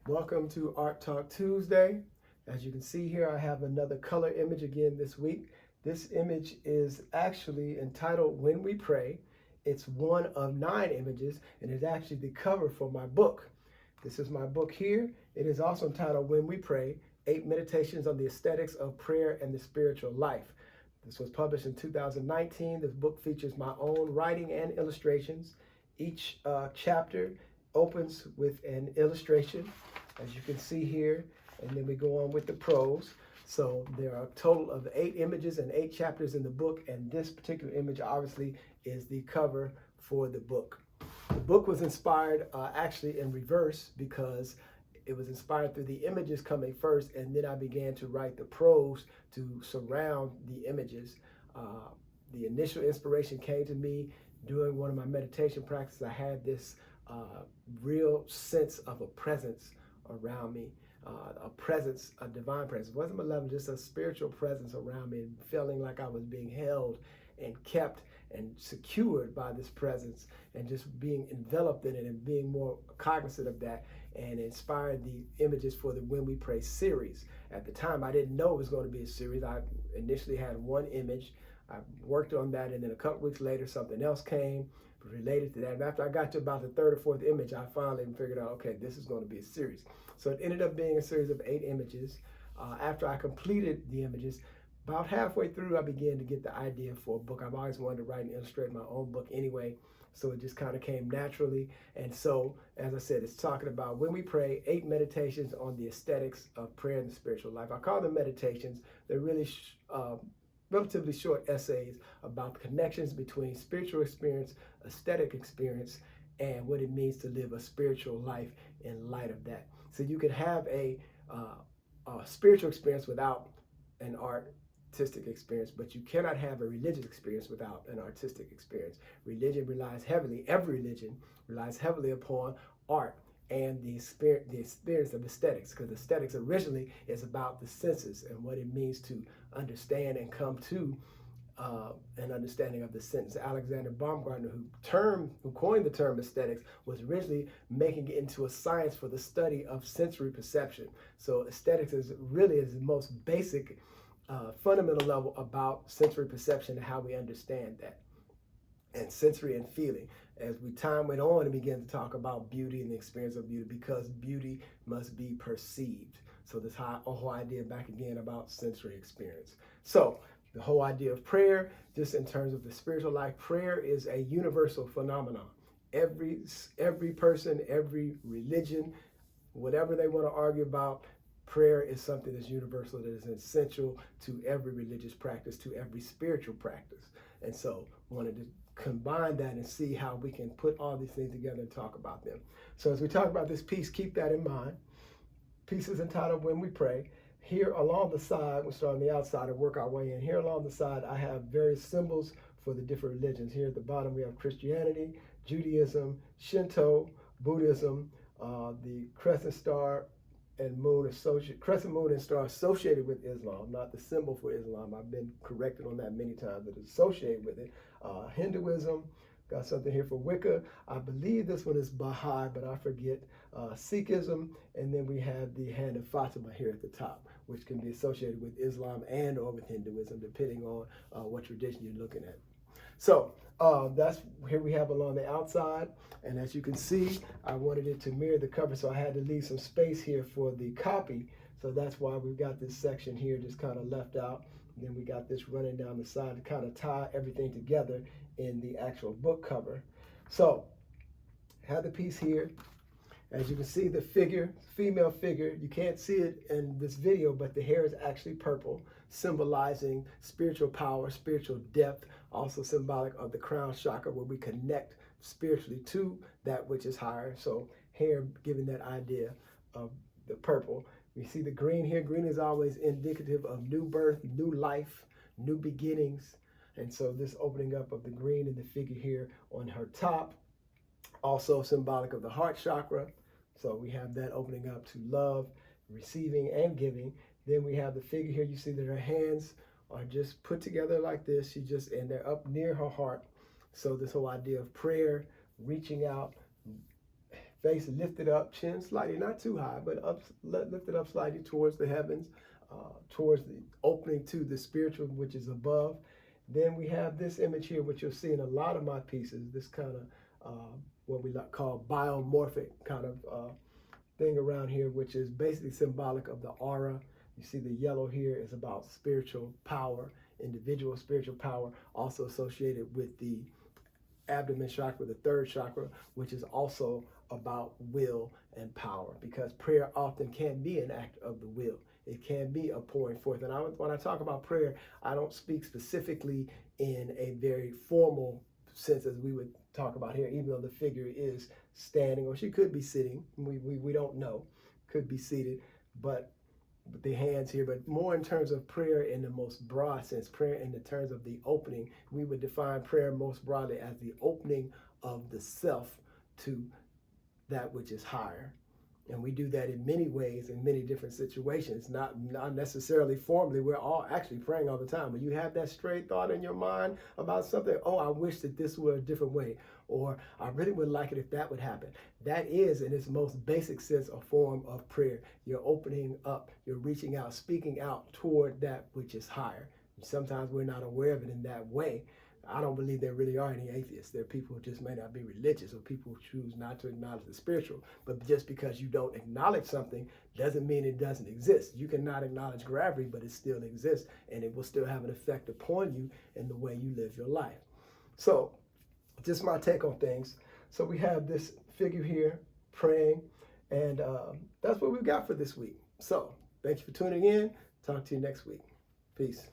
Welcome to Art Talk Tuesday. As you can see here, I have another color image again this week. This image is actually entitled When We Pray. It's one of 9 images, and it's actually the cover for my book. This is my book here. It is also entitled When We Pray, 8 Meditations on the Aesthetics of Prayer and the Spiritual Life. This was published in 2019. This book features my own writing and illustrations. Each chapter opens with an illustration, as you can see here, and then we go on with the prose. So there are a total of 8 images and 8 chapters in the book, and this particular image obviously is the cover for the book. The book was inspired actually in reverse, because it was inspired through the images coming first, and then I began to write the prose to surround the images. The initial inspiration came to me during one of my meditation practices. I had this real sense of a presence around me, a presence, a divine presence. It wasn't malevolent, just a spiritual presence around me, and feeling like I was being held and kept and secured by this presence, and just being enveloped in it and being more cognizant of that, and inspired the images for the When We Pray series. At the time, I didn't know it was going to be a series. I initially had one image. I worked on that, and then a couple weeks later, something else came related to that. And after I got to about the 3rd or 4th image, I finally figured out, okay, this is going to be a series. So it ended up being a series of 8 images. After I completed the images, about halfway through, I began to get the idea for a book. I've always wanted to write and illustrate my own book anyway, so it just kind of came naturally. And so, as I said, it's talking about When We Pray, 8 meditations on the aesthetics of prayer and the spiritual life. I call them meditations. They're really relatively short essays about the connections between spiritual experience, aesthetic experience, and what it means to live a spiritual life in light of that. So you can have a spiritual experience without an artistic experience, but you cannot have a religious experience without an artistic experience. Religion relies heavily, every religion relies heavily upon art and the experience of aesthetics, because aesthetics originally is about the senses and what it means to understand and come to an understanding of the sense. Alexander Baumgartner, who coined the term aesthetics, was originally making it into a science for the study of sensory perception. So aesthetics is really the most basic, fundamental level about sensory perception and how we understand that, and sensory and feeling. As time went on and began to talk about beauty and the experience of beauty, because beauty must be perceived. So this whole idea back again about sensory experience. So the whole idea of prayer, just in terms of the spiritual life, prayer is a universal phenomenon. Every person, every religion, whatever they want to argue about, prayer is something that's universal, that is essential to every religious practice, to every spiritual practice. And so I wanted to combine that and see how we can put all these things together and talk about them. So as we talk about this piece, keep that in mind. Piece is entitled When We Pray. Here along the side, we'll start on the outside and work our way in. Here along the side, I have various symbols for the different religions. Here at the bottom, we have Christianity, Judaism, Shinto, Buddhism, the crescent star and moon crescent moon and star associated with Islam, not the symbol for Islam. I've been corrected on that many times, but it's associated with it. Hinduism, got something here for Wicca. I believe this one is Baha'i, but I forget. Sikhism, and then we have the hand of Fatima here at the top, which can be associated with Islam and or with Hinduism, depending on what tradition you're looking at. So that's here we have along the outside, and as you can see, I wanted it to mirror the cover, so I had to leave some space here for the copy. So that's why we've got this section here just kind of left out. And then we got this running down the side to kind of tie everything together in the actual book cover. So have the piece here. As you can see, the figure, female figure, you can't see it in this video, but the hair is actually purple, symbolizing spiritual power, spiritual depth, also symbolic of the crown chakra, where we connect spiritually to that which is higher. So hair giving that idea of the purple. We see the green here. Green is always indicative of new birth, new life, new beginnings. And so this opening up of the green in the figure here on her top, also symbolic of the heart chakra. So we have that opening up to love, receiving and giving. Then we have the figure here. You see that her hands are just put together like this. And they're up near her heart. So this whole idea of prayer, reaching out, face lifted up, chin slightly, not too high, but lifted up slightly towards the heavens, towards the opening to the spiritual, which is above. Then we have this image here, which you'll see in a lot of my pieces, this kind of what we call biomorphic kind of thing around here, which is basically symbolic of the aura. You see the yellow here is about spiritual power, individual spiritual power, also associated with the abdomen chakra, the third chakra, which is also about will and power, because prayer often can be an act of the will. It can be a pouring forth. And when I talk about prayer, I don't speak specifically in a very formal sense as we would talk about here, even though the figure is standing, or she could be sitting. We don't know. Could be seated, but the hands here, but more in terms of prayer in the most broad sense, prayer in the terms of the opening. We would define prayer most broadly as the opening of the self to that which is higher. And we do that in many ways, in many different situations, not necessarily formally. We're all actually praying all the time. When you have that stray thought in your mind about something, oh, I wish that this were a different way, or I really would like it if that would happen. That is, in its most basic sense, a form of prayer. You're opening up, you're reaching out, speaking out toward that which is higher. Sometimes we're not aware of it in that way. I don't believe there really are any atheists. There are people who just may not be religious, or people who choose not to acknowledge the spiritual. But just because you don't acknowledge something doesn't mean it doesn't exist. You cannot acknowledge gravity, but it still exists, and it will still have an effect upon you in the way you live your life. So, just my take on things. So we have this figure here praying, and that's what we've got for this week. So, thank you for tuning in. Talk to you next week. Peace.